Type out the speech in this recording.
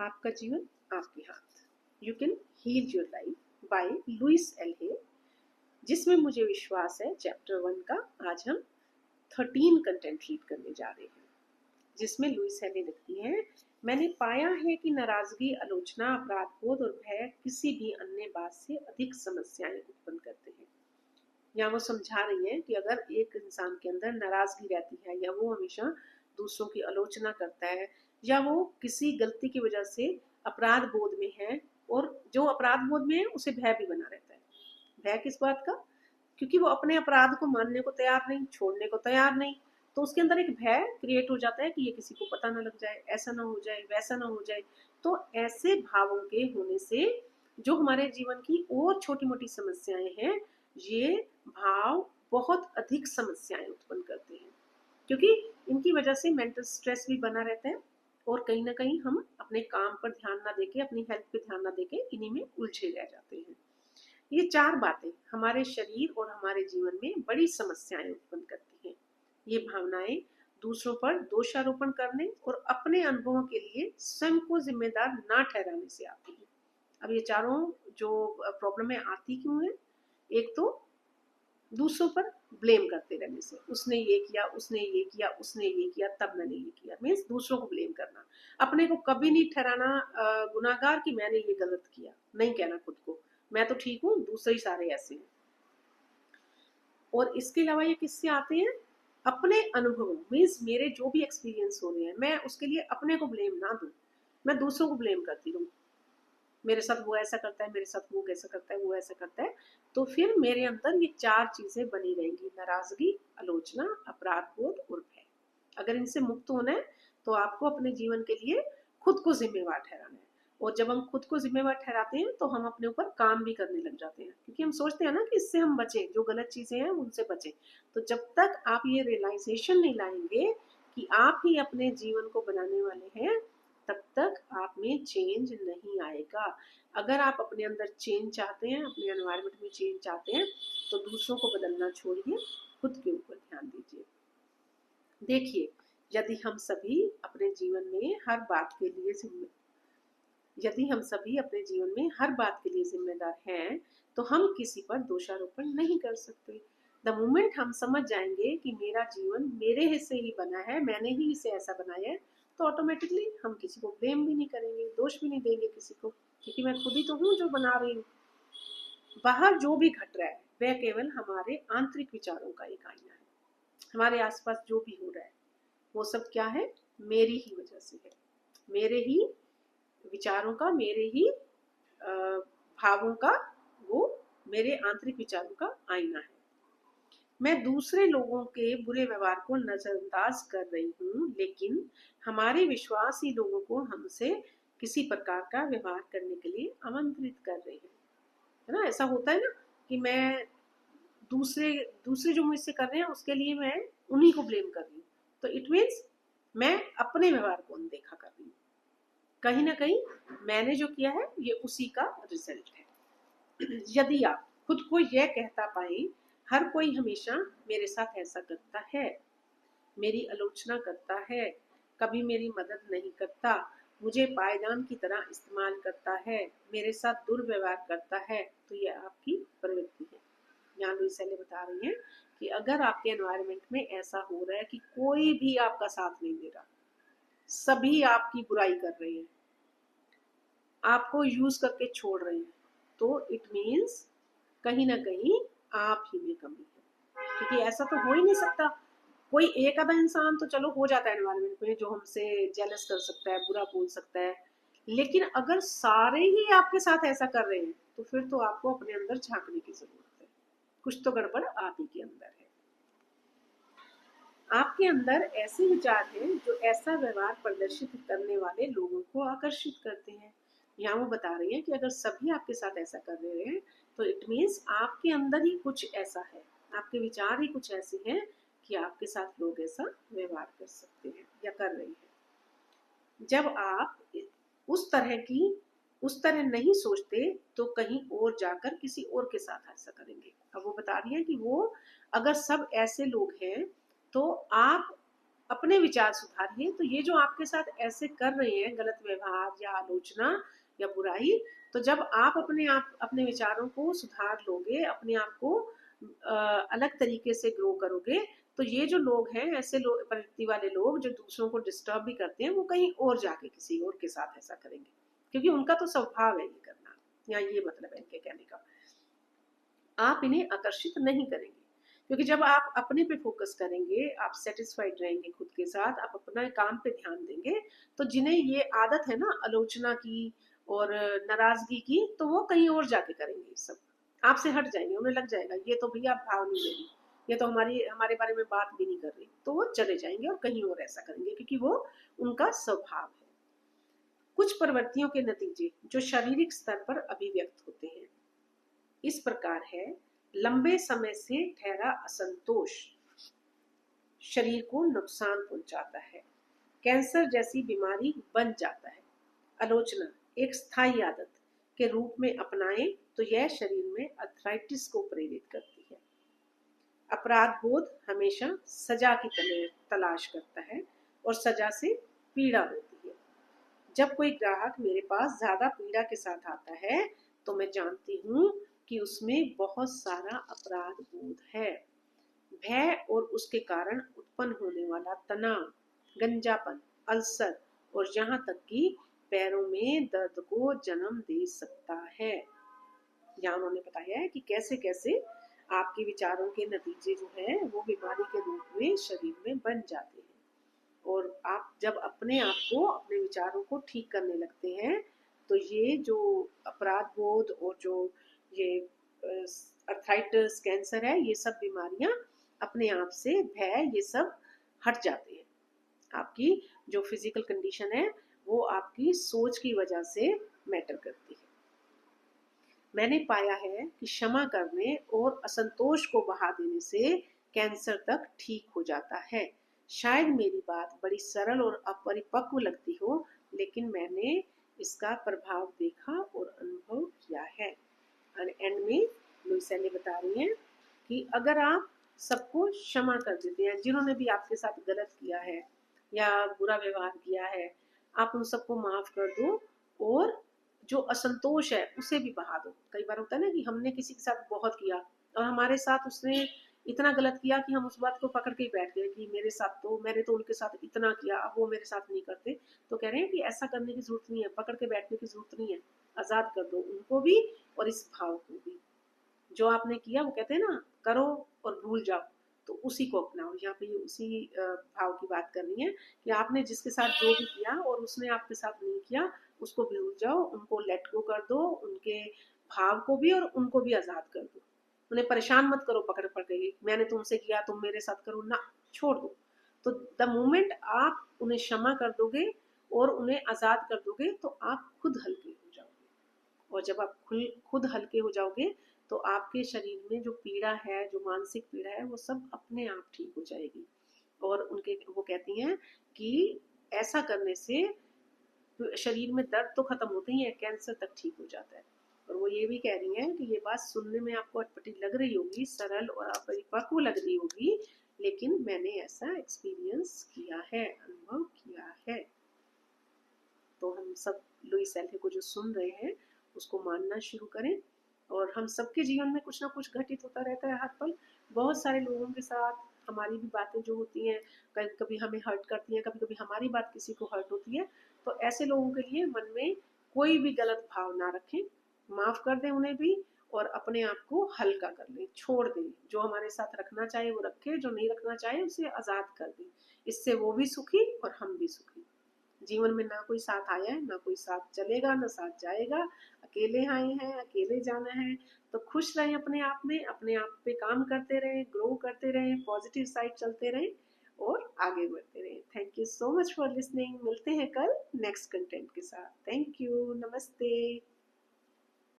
आपका जीवन आपके हाथ, you can heal your life by Louise L Hay, जिसमें मुझे विश्वास है चैप्टर 1 का आज हम 13 कंटेंट रीड करने जा रहे हैं, जिसमें लुइस एल हे लिखती है, मैंने पाया है कि नाराजगी, आलोचना, अपराध बोध और भय किसी भी अन्य बात से अधिक समस्याएं उत्पन्न करते हैं। यहाँ वो समझा रही है कि अगर एक इंसान के अंदर नाराजगी रहती है, या वो हमेशा दूसरों की आलोचना करता है, या वो किसी गलती की वजह से अपराध बोध में है, और जो अपराध बोध में है उसे भय भी बना रहता है। भय किस बात का? क्योंकि वो अपने अपराध को मानने को तैयार नहीं, छोड़ने को तैयार नहीं, तो उसके अंदर एक भय क्रिएट हो जाता है कि ये किसी को पता ना लग जाए, ऐसा ना हो जाए, वैसा ना हो जाए। तो ऐसे भावों के होने से जो हमारे जीवन की और छोटी मोटी समस्याएं हैं, ये भाव बहुत अधिक समस्याएं उत्पन्न करते हैं, क्योंकि इनकी वजह से मेंटल स्ट्रेस भी बना रहता है, और कहीं ना कहीं हम अपने काम पर ध्यान ना देके, अपनी हेल्थ पे ध्यान ना देके इन्हीं में उलझे रह जाते हैं। ये 4 बातें हमारे शरीर और हमारे जीवन में बड़ी समस्याएं उत्पन्न करती हैं। ये भावनाएं दूसरों पर दोषारोपण करने और अपने अनुभवों के लिए स्वयं को जिम्मेदार ना ठहराने से आती है। अब ये चारों जो प्रॉब्लम है आती क्यों है? एक तो दूसरों पर ब्लेम करते रहने से, उसने ये किया, उसने ये किया, उसने ये किया, तब मैंने ये किया, मीन्स दूसरों को ब्लेम करना। अपने को कभी नहीं ठहराना गुनाहगार कि मैंने ये गलत किया, नहीं कहना खुद को मैं तो ठीक हूँ, दूसरे सारे ऐसे हैं। और इसके अलावा ये किससे आते हैं? अपने अनुभव, मीन्स मेरे जो भी एक्सपीरियंस हो रहे हैं, मैं उसके लिए अपने को ब्लेम ना दूं, मैं दूसरों को ब्लेम करती रहूं। मेरे साथ वो ऐसा करता है, मेरे साथ वो कैसा करता है, वो ऐसा करता है, तो फिर मेरे अंदर ये 4 चीजें बनी रहेंगी, नाराजगी, आलोचना, अपराध बोध और भय। अगर इनसे मुक्त होना है तो आपको अपने जीवन के लिए खुद को जिम्मेवार ठहराना है, और जब हम खुद को जिम्मेवार ठहराते हैं तो हम अपने ऊपर काम भी करने लग जाते हैं, क्योंकि हम सोचते हैं ना कि इससे हम बचें, जो गलत चीजें हैं उनसे बचें। तो जब तक आप ये रियलाइजेशन नहीं लाएंगे कि आप ही अपने जीवन को बनाने वाले हैं, तब तक आप में चेंज नहीं आएगा। अगर आप अपने अंदर चेंज चाहते हैं, अपने एनवायरनमेंट में चेंज चाहते हैं, तो दूसरों को बदलना छोड़िए, खुद के ऊपर ध्यान दीजिए। देखिए, यदि हम सभी अपने जीवन में हर बात के लिए जिम्मेदार हैं, तो हम किसी पर दोषारोपण नहीं कर सकते। द मोमेंट हम समझ जाएंगे कि मेरा जीवन मेरे हिस्से ही बना है, मैंने ही इसे ऐसा बनाया है, तो ऑटोमेटिकली हम किसी को ब्लेम भी नहीं करेंगे, दोष भी नहीं देंगे किसी को, क्योंकि मैं खुद ही तो हूँ जो बना रही हूँ। बाहर जो भी घट रहा है वह केवल हमारे आंतरिक विचारों का एक आईना है। हमारे आसपास जो भी हो रहा है वो सब क्या है? मेरी ही वजह से है, मेरे ही विचारों का, मेरे ही भावों का, वो मेरे आंतरिक विचारों का आईना है। मैं दूसरे लोगों के बुरे व्यवहार को नजरअंदाज कर रही हूँ, लेकिन हमारे विश्वासी लोगों को हमसे किसी प्रकार का व्यवहार करने के लिए आमंत्रित कर रहे हैं, है ना? ऐसा होता है ना कि मैं दूसरे दूसरे जो मुझसे कर रहे हैं उसके लिए मैं उन्हीं को ब्लेम कर रही हूँ, तो इट मीन्स मैं अपने व्यवहार को अनदेखा कर रही हूँ। कहीं ना कहीं मैंने जो किया है ये उसी का रिजल्ट है। यदि आप खुद को यह कहता पाए, हर कोई हमेशा मेरे साथ ऐसा करता है, मेरी आलोचना करता है, कभी मेरी मदद नहीं करता, मुझे पायदान की तरह इस्तेमाल करता है, मेरे साथ दुर्व्यवहार करता है, तो ये आपकी प्रवृत्ति है। यहाँ लुइस एल हे बता रही है कि अगर आपके एनवायरनमेंट में ऐसा हो रहा है कि कोई भी आपका साथ नहीं दे रहा, सभी आपकी बुराई कर रहे हैं, आपको यूज करके छोड़ रहे हैं, तो इट मीन्स कहीं ना कहीं आप ही में कमी है। क्योंकि ऐसा तो हो ही नहीं सकता, कोई एक आधा इंसान तो चलो हो जाता है एनवायरनमेंट में जो हमसे जेलस कर सकता है, बुरा बोल सकता है, लेकिन अगर सारे ही आपके साथ ऐसा कर रहे हैं तो फिर तो आपको अपने अंदर झांकने की जरूरत है, कुछ तो गड़बड़ आप ही के अंदर है। आपके अंदर ऐसे विचार हैं जो ऐसा व्यवहार प्रदर्शित करने वाले लोगों को आकर्षित करते हैं। यहाँ वो बता रही है कि अगर सभी आपके साथ ऐसा कर रहे हैं तो इट मीन्स आपके अंदर ही कुछ ऐसा है, आपके विचार ही कुछ ऐसे हैं कि आपके साथ लोग ऐसा व्यवहार कर सकते हैं या कर रहे हैं। जब आप उस तरह नहीं सोचते तो कहीं और जाकर किसी और के साथ ऐसा करेंगे। अब वो बता रही है कि वो अगर सब ऐसे लोग हैं तो आप अपने विचार सुधारिए। तो ये जो आपके साथ ऐसे कर रहे हैं गलत व्यवहार या आलोचना या बुराई, तो जब आप अपने विचारों को सुधार लोगे, अपने आप को अलग तरीके से ग्रो करोगे, तो ये जो लोग हैं, ऐसे लोग, प्रवृत्ति वाले लोग जो दूसरों को डिस्टर्ब भी करते हैं, वो कहीं और जाके किसी और के साथ ऐसा करेंगे, क्योंकि उनका तो स्वभाव है ये करना। या ये मतलब है इनके कहने का। आप इन्हें आकर्षित नहीं करेंगे, क्योंकि जब आप अपने पे फोकस करेंगे, आप सेटिस्फाइड रहेंगे खुद के साथ, आप अपना काम पे ध्यान देंगे, तो जिन्हें ये आदत है ना आलोचना की और नाराजगी की, तो वो कहीं और जाके करेंगे। सब आपसे हट जाएंगे, उन्हें लग जाएगा ये तो भैया भाव नहीं दे रही, ये तो हमारे बारे में बात भी नहीं कर रही, तो वो चले जाएंगे और कहीं और ऐसा करेंगे, क्योंकि वो उनका स्वभाव है। कुछ प्रवृत्तियों के नतीजे जो शारीरिक स्तर पर अभिव्यक्त होते हैं इस प्रकार है। लंबे समय से ठहरा असंतोष शरीर को नुकसान पहुंचाता है, कैंसर जैसी बीमारी बन जाता है। आलोचना एक स्थायी आदत के रूप में अपनाएं तो यह शरीर में अर्थराइटिस को प्रेरित करती है। अपराध बोध हमेशा सजा की तलाश करता है और सजा से पीड़ा होती है। जब कोई ग्राहक मेरे पास ज्यादा पीड़ा के साथ आता है, तो मैं जानती हूँ कि उसमें बहुत सारा अपराध बोध है। भय और उसके कारण उत्पन्न होने वाला तनाव, गंजापन, अल्सर और यहाँ तक कि पैरों में दर्द को जन्म दे सकता है। यहाँ उन्होंने बताया है कि कैसे कैसे आपके विचारों के नतीजे जो है वो बीमारी के रूप में शरीर में बन जाते हैं। और आप जब अपने आप को, अपने विचारों को ठीक करने लगते हैं, तो ये जो अपराध बोध और जो ये अर्थराइटिस, कैंसर है, ये सब बीमारियां अपने आप से, भय, ये सब हट जाते हैं। आपकी जो फिजिकल कंडीशन है वो आपकी सोच की वजह से मैटर करती है। मैंने पाया है कि क्षमा करने और असंतोष को बहा देने से कैंसर तक ठीक हो जाता है। शायद मेरी बात बड़ी सरल और अपरिपक्व लगती हो, लेकिन मैंने इसका प्रभाव देखा और अनुभव किया है। और एंड में लुइस एले बता रही हैं कि अगर आप सबको क्षमा कर देते हैं, जिन्होंने भी आपके साथ गलत किया है या बुरा व्यवहार किया है, आप उन सबको माफ कर दो और जो असंतोष है उसे भी बहा दो। कई बार होता है ना कि हमने किसी के साथ बहुत किया और हमारे साथ उसने इतना गलत किया कि हम उस बात को पकड़ के ही बैठ गए कि मैंने तो उनके साथ इतना किया, अब वो मेरे साथ नहीं करते। तो कह रहे हैं कि ऐसा करने की जरूरत नहीं है, पकड़ के बैठने की जरूरत नहीं है, आजाद कर दो उनको भी और इस भाव को भी। जो आपने किया, वो कहते हैं ना, करो और भूल जाओ, तो उसी को अपनाओ। यहाँ पे ये उसी भाव की बात कर रही है कि आपने जिसके साथ जो भी किया और उसने आपके साथ नहीं किया, उसको भूल जाओ, उनको लेट गो कर दो, उनके भाव को भी और उनको भी आजाद कर दो। उन्हें परेशान मत करो पकड़ पकड़ के, मैंने तुमसे किया तुम मेरे साथ करो ना, छोड़ दो। तो द मोमेंट आप उन्हें क्षमा कर दोगे और उन्हें आजाद कर दोगे, तो आप खुद हल्के हो जाओगे। और जब आप खुद हल्के हो जाओगे, तो आपके शरीर में जो पीड़ा है, जो मानसिक पीड़ा है, वो सब अपने आप ठीक हो जाएगी। और वो कहती हैं कि ऐसा करने से शरीर में दर्द तो खत्म होते ही है, कैंसर तक ठीक हो जाता है। और वो ये भी कह रही हैं कि ये बात सुनने में आपको अटपटी लग रही होगी, सरल और अपरिपक्व लग रही होगी, लेकिन मैंने ऐसा एक्सपीरियंस किया है, अनुभव किया है। तो हम सब लुइस एल्हे को जो सुन रहे हैं उसको मानना शुरू करें। और हम सबके जीवन में कुछ ना कुछ घटित होता रहता है हर पल। बहुत सारे लोगों के साथ हमारी भी बातें जो होती हैं, कभी कभी हमें हर्ट करती हैं, कभी कभी हमारी बात किसी को हर्ट होती है। तो ऐसे लोगों के लिए मन में कोई भी गलत भाव ना रखें, माफ कर दें उन्हें भी और अपने आप को हल्का कर लें, छोड़ दें। जो हमारे साथ रखना चाहे वो रखे, जो नहीं रखना चाहे उसे आजाद कर दें। इससे वो भी सुखी और हम भी सुखी। जीवन में ना कोई साथ आया है, ना कोई साथ चलेगा, ना साथ जाएगा। अकेले आए हैं, अकेले जाना है। तो खुश रहें अपने आप में, अपने आप पे काम करते रहें, ग्रो करते रहें, पॉजिटिव साइड चलते रहें और आगे बढ़ते रहें। Thank you so much for listening. मिलते हैं कल नेक्स्ट कंटेंट के साथ। थैंक यू, नमस्ते।